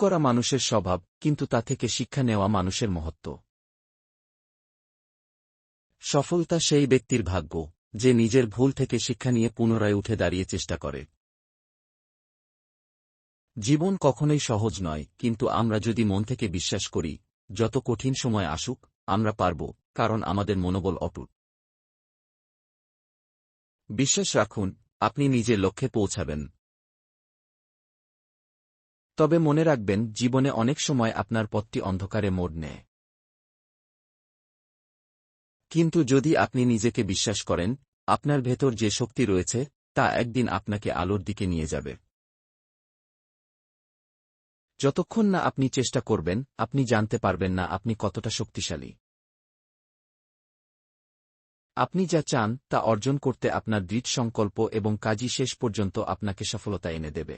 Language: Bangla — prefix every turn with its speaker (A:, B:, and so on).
A: করা মানুষের স্বভাব, কিন্তু তা থেকে শিক্ষা নেওয়া মানুষের মহত্ব। সফলতা সেই ব্যক্তির ভাগ্য, যে নিজের ভুল থেকে শিক্ষা নিয়ে পুনরায় উঠে দাঁড়িয়ে চেষ্টা করে। জীবন কখনোই সহজ নয়, কিন্তু আমরা যদি মন থেকে বিশ্বাস করি, যত কঠিন সময় আসুক, আমরা পারব, কারণ আমাদের মনোবল অটুট। বিশ্বাস রাখুন, আপনি নিজের লক্ষ্যে পৌঁছাবেন। তবে মনে রাখবেন, জীবনে অনেক সময় আপনার পথটি অন্ধকারে মোড় নেয়। কিন্তু যদি আপনি নিজেকে বিশ্বাস করেন, আপনার ভেতর যে শক্তি রয়েছে, তা একদিন আপনাকে আলোর দিকে নিয়ে যাবে। যতক্ষণ না আপনি চেষ্টা করবেন, আপনি জানতে পারবেন না আপনি কতটা শক্তিশালী। আপনি যা চান তা অর্জন করতে আপনার দৃঢ় সংকল্প এবং কাজই শেষ পর্যন্ত আপনাকে সফলতা এনে দেবে।